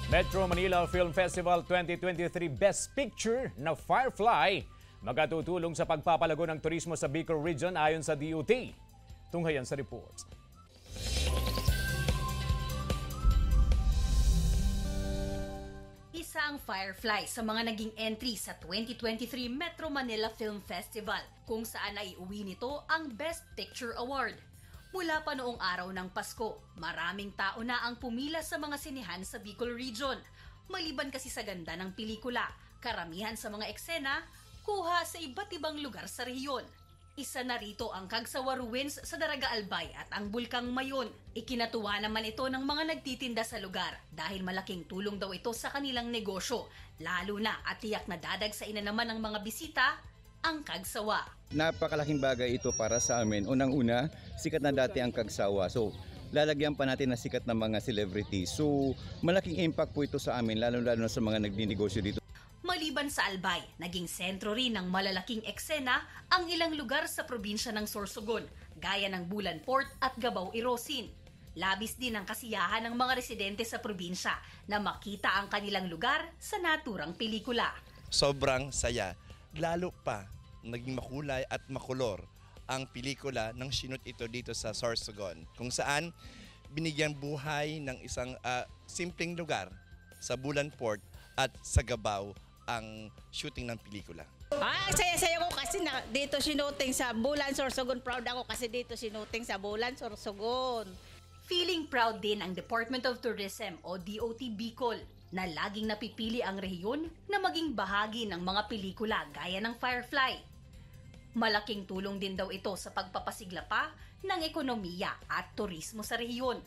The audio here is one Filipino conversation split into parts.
Metro Manila Film Festival 2023 Best Picture na Firefly magatutulong sa pagpapalago ng turismo sa Bicol Region ayon sa DOT. Tunghayan sa report. Isa ang Firefly sa mga naging entry sa 2023 Metro Manila Film Festival kung saan naiuwi nito ang Best Picture Award. Mula pa noong araw ng Pasko, maraming tao na ang pumila sa mga sinehan sa Bicol Region. Maliban kasi sa ganda ng pelikula, karamihan sa mga eksena, kuha sa iba't ibang lugar sa rehiyon. Isa na rito ang Cagsawa Ruins sa Daraga Albay at ang Bulkang Mayon. Ikinatuwa naman ito ng mga nagtitinda sa lugar dahil malaking tulong daw ito sa kanilang negosyo, lalo na at tiyak na dadagsain na naman ng mga bisita ang Cagsawa. Napakalaking bagay ito para sa amin. Unang-una, sikat na dati ang Cagsawa. So, lalagyan pa natin na sikat na mga celebrities. So, malaking impact po ito sa amin, lalo-lalo na sa mga nagninegosyo dito. Maliban sa Albay, naging sentro rin ng malalaking eksena ang ilang lugar sa probinsya ng Sorsogon, gaya ng Bulan Port at Gabao Irosin. Labis din ang kasiyahan ng mga residente sa probinsya na makita ang kanilang lugar sa naturang pelikula. Sobrang saya, lalo pa naging makulay at makulor ang pelikula ng sinut ito dito sa Sorsogon, kung saan binigyan buhay ng isang simpleng lugar sa Bulan Port at sa Gabao ang shooting ng pelikula. Saya-saya ko kasi dito sinuting sa Bulan Sorsogon. Proud ako kasi dito sinuting sa Bulan Sorsogon. Feeling proud din ang Department of Tourism o DOT Bicol na laging napipili ang rehiyon na maging bahagi ng mga pelikula gaya ng Firefly. Malaking tulong din daw ito sa pagpapasigla pa ng ekonomiya at turismo sa rehiyon.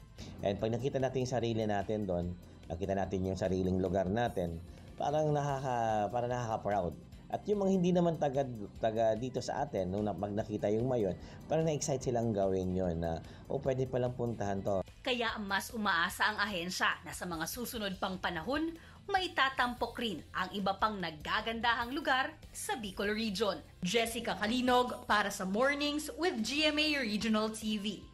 And pag nakita natin yung sarili natin doon, nakita natin yung sariling lugar natin, parang nakaka-proud. At yung mga hindi naman taga dito sa atin, nung pag nakita yung Mayon, parang na-excite silang gawin yon na, pwede palang puntahan to. Kaya mas umaasa ang ahensya na sa mga susunod pang panahon, may tatampok rin ang iba pang naggagandahang lugar sa Bicol Region. Jessica Kalinog para sa Mornings with GMA Regional TV.